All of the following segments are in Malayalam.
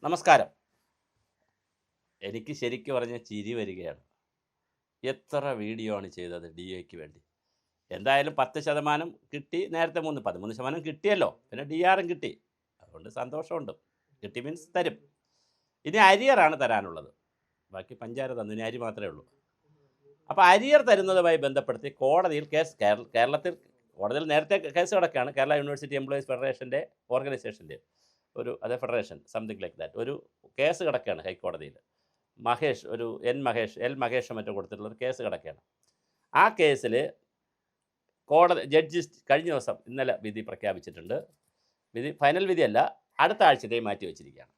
നമസ്കാരം. എനിക്ക് ശരിക്കും പറഞ്ഞാൽ ചിരി വരികയാണ്. എത്ര വീഡിയോ ആണ് ചെയ്തത് DAക്ക് വേണ്ടി. എന്തായാലും 10% കിട്ടി. നേരത്തെ 13% കിട്ടിയല്ലോ. പിന്നെ DRും കിട്ടി. അതുകൊണ്ട് സന്തോഷമുണ്ട്. കിട്ടി മീൻസ് തരും. ഇനി അരിയറാണ് തരാനുള്ളത്. ബാക്കി പഞ്ചാര തന്നു. ഇനി അരി മാത്രമേ ഉള്ളൂ. അപ്പോൾ അരിയർ തരുന്നതുമായി ബന്ധപ്പെടുത്തി കോടതിയിൽ കേരളത്തിൽ കോടതിയിൽ നേരത്തെ കേസ് കിടക്കുകയാണ്. കേരള യൂണിവേഴ്സിറ്റി എംപ്ലോയീസ് ഫെഡറേഷൻ്റെ ഓർഗനൈസേഷൻ്റെ അതേ ഫെഡറേഷൻ സംതിങ് ലൈക്ക് ദാറ്റ് ഒരു കേസ് കിടക്കുകയാണ് ഹൈക്കോടതിയിൽ. മഹേഷ് എൽ മഹേഷ് മറ്റോ കൊടുത്തിട്ടുള്ളൊരു കേസ് കിടക്കുകയാണ്. ആ കേസിൽ കോടതി ജഡ്ജി കഴിഞ്ഞ ദിവസം ഇന്നലെ വിധി പ്രഖ്യാപിച്ചിട്ടുണ്ട്. ഫൈനൽ വിധിയല്ല, അടുത്ത ആഴ്ചത്തേക്ക് മാറ്റി വെച്ചിരിക്കുകയാണ്.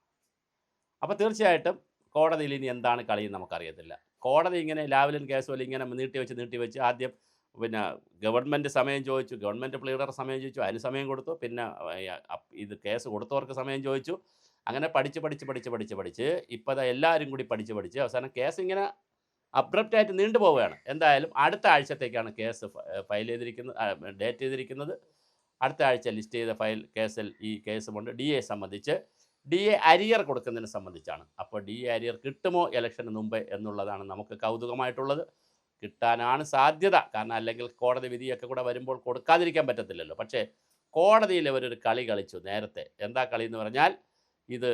അപ്പോൾ തീർച്ചയായിട്ടും കോടതിയിൽ ഇനി എന്താണ് കളിയെന്ന് നമുക്കറിയത്തില്ല. കോടതി ഇങ്ങനെ ലാവലിൻ കേസ് പോലെ ഇങ്ങനെ നീട്ടിവെച്ച് ആദ്യം പിന്നെ ഗവൺമെൻറ് സമയം ചോദിച്ചു, ഗവൺമെൻറ് പ്ലീഡർ സമയം ചോദിച്ചു, അതിന് സമയം കൊടുത്തു. പിന്നെ ഇത് കേസ് കൊടുത്തവർക്ക് സമയം ചോദിച്ചു. അങ്ങനെ പഠിച്ച് ഇപ്പോൾ എല്ലാവരും കൂടി പഠിച്ച് അവസാനം കേസ് ഇങ്ങനെ അബ്രപ്റ്റായിട്ട് നീണ്ടു പോവുകയാണ്. എന്തായാലും അടുത്ത ആഴ്ചത്തേക്കാണ് കേസ് ഫയൽ ചെയ്തിരിക്കുന്നത്, ഡേറ്റ് ചെയ്തിരിക്കുന്നത്. അടുത്ത ആഴ്ച ലിസ്റ്റ് ചെയ്ത കേസിൽ ഈ കേസുമുണ്ട്. DA സംബന്ധിച്ച് DA അരിയർ കൊടുക്കുന്നതിനെ സംബന്ധിച്ചാണ്. അപ്പോൾ DA അരിയർ കിട്ടുമോ ഇലക്ഷന് മുമ്പ് എന്നുള്ളതാണ് നമുക്ക് കൗതുകമായിട്ടുള്ളത്. കിട്ടാനാണ് സാധ്യത. കാരണം അല്ലെങ്കിൽ കോടതി വിധിയൊക്കെ കൂടെ വരുമ്പോൾ കൊടുക്കാതിരിക്കാൻ പറ്റത്തില്ലല്ലോ. പക്ഷേ കോടതിയിൽ അവരൊരു കളി കളിച്ചു നേരത്തെ. എന്താ കളി എന്ന് പറഞ്ഞാൽ, ഇത്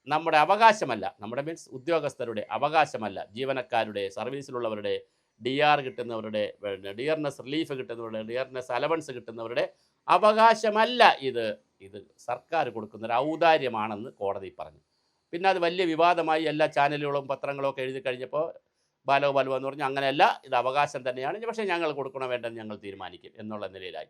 നമ്മുടെ അവകാശമല്ല, നമ്മുടെ മീൻസ് ഉദ്യോഗസ്ഥരുടെ അവകാശമല്ല, ജീവനക്കാരുടെ, സർവീസിലുള്ളവരുടെ, DR കിട്ടുന്നവരുടെ, ഡിയർനെസ് റിലീഫ് കിട്ടുന്നവരുടെ, ഡിയർനെസ് അലവൻസ് കിട്ടുന്നവരുടെ അവകാശമല്ല ഇത് സർക്കാർ കൊടുക്കുന്നൊരു ഔദാര്യമാണെന്ന് കോടതി പറഞ്ഞു. പിന്നെ അത് വലിയ വിവാദമായി. എല്ലാ ചാനലുകളും പത്രങ്ങളും ഒക്കെ എഴുതി കഴിഞ്ഞപ്പോൾ ബാലഗോപാൽ എന്ന് പറഞ്ഞു അങ്ങനെയല്ല, ഇത് അവകാശം തന്നെയാണ്, പക്ഷേ ഞങ്ങൾ കൊടുക്കണോ വേണ്ടെന്ന് ഞങ്ങൾ തീരുമാനിക്കും എന്നുള്ള നിലയിലായി.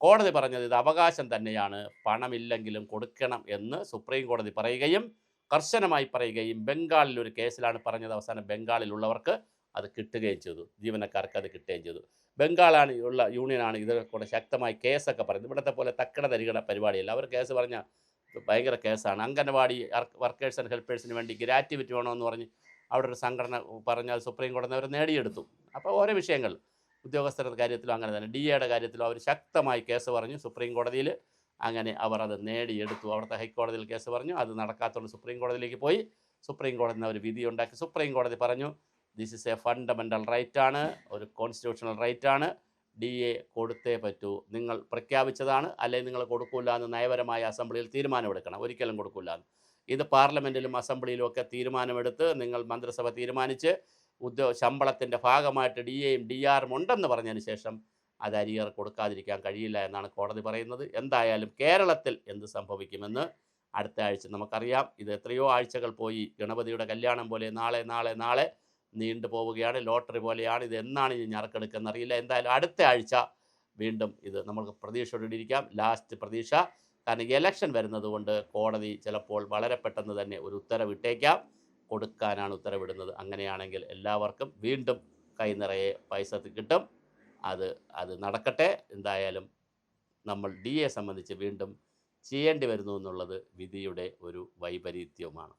കോടതി പറഞ്ഞത് ഇത് അവകാശം തന്നെയാണ്, പണമില്ലെങ്കിലും കൊടുക്കണം എന്ന് സുപ്രീം കോടതി പറയുകയും കർശനമായി പറയുകയും ബംഗാളിൽ ഒരു കേസിലാണ് പറഞ്ഞത്. അവസാനം ബംഗാളിലുള്ളവർക്ക് അത് കിട്ടുകയും ചെയ്തു, ജീവനക്കാർക്ക് അത് കിട്ടുകയും ചെയ്തു. ബംഗാളാണ് ഉള്ള യൂണിയനാണ് ഇത് കൂടെ ശക്തമായി കേസൊക്കെ പറയുന്നത്. ഇവിടുത്തെ പോലെ തക്കട തരികട പരിപാടിയല്ല. അവർ കേസ് പറഞ്ഞാൽ ഭയങ്കര കേസാണ്. അംഗൻവാടി വർക്കേഴ്സ് ആൻഡ് ഹെൽപ്പേഴ്സിന് വേണ്ടി ഗ്രാറ്റുവിറ്റി വേണമെന്ന് പറഞ്ഞ് അവിടെ ഒരു സംഘടന പറഞ്ഞാൽ സുപ്രീം കോടതി അവർ നേടിയെടുത്തു. അപ്പോൾ ഓരോ വിഷയങ്ങൾ ഉദ്യോഗസ്ഥരുടെ കാര്യത്തിലും അങ്ങനെ തന്നെ DAയുടെ കാര്യത്തിലും അവർ ശക്തമായി കേസ് പറഞ്ഞു സുപ്രീം കോടതിയിൽ. അങ്ങനെ അവർ അത് നേടിയെടുത്തു. അവിടുത്തെ ഹൈക്കോടതിയിൽ കേസ് പറഞ്ഞു, അത് നടക്കാത്തതുകൊണ്ട് സുപ്രീം കോടതിയിലേക്ക് പോയി. സുപ്രീം കോടതി അവർ വിധി ഉണ്ടാക്കി. സുപ്രീം കോടതി പറഞ്ഞു ദിസ് ഈസ് എ ഫണ്ടമെൻ്റൽ റൈറ്റാണ്, ഒരു കോൺസ്റ്റിറ്റ്യൂഷണൽ റൈറ്റാണ്, DA കൊടുത്തേ പറ്റൂ. നിങ്ങൾ പ്രഖ്യാപിച്ചതാണ്, അല്ലെങ്കിൽ നിങ്ങൾ കൊടുക്കില്ല എന്ന് നയപരമായ അസംബ്ലിയിൽ തീരുമാനമെടുക്കണം. ഒരിക്കലും കൊടുക്കില്ല എന്ന്. ഇത് പാർലമെൻറ്റിലും അസംബ്ലിയിലും ഒക്കെ തീരുമാനമെടുത്ത് നിങ്ങൾ മന്ത്രിസഭ തീരുമാനിച്ച് ശമ്പളത്തിൻ്റെ ഭാഗമായിട്ട് DAയും DRും ഉണ്ടെന്ന് പറഞ്ഞതിന് ശേഷം അത് അരിയർ കൊടുക്കാതിരിക്കാൻ കഴിയില്ല എന്നാണ് കോടതി പറയുന്നത്. എന്തായാലും കേരളത്തിൽ എന്ത് സംഭവിക്കുമെന്ന് അടുത്ത ആഴ്ച നമുക്കറിയാം. ഇത് എത്രയോ ആഴ്ചകൾ പോയി. ഗണപതിയുടെ കല്യാണം പോലെ നാളെ നീണ്ടു പോവുകയാണ്. ലോട്ടറി പോലെയാണ്. ഇത് എന്നാണ് ഇനി ഞറക്കെടുക്കുന്നത് അറിയില്ല. എന്തായാലും അടുത്ത ആഴ്ച വീണ്ടും ഇത് നമുക്ക് പ്രതീക്ഷയോടിരിക്കാം. ലാസ്റ്റ് പ്രതീക്ഷ. കാരണം ഇലക്ഷൻ വരുന്നത് കൊണ്ട് കോടതി ചിലപ്പോൾ വളരെ പെട്ടെന്ന് തന്നെ ഒരു ഉത്തരവിട്ടേക്കാം. കൊടുക്കാനാണ് ഉത്തരവിടുന്നത്. അങ്ങനെയാണെങ്കിൽ എല്ലാവർക്കും വീണ്ടും കൈ നിറയെ പൈസ കിട്ടും. അത് നടക്കട്ടെ. എന്തായാലും നമ്മൾ DA സംബന്ധിച്ച് വീണ്ടും ചെയ്യേണ്ടി വരുന്നു എന്നുള്ളത് വിധിയുടെ ഒരു വൈപരീത്യവുമാണ്.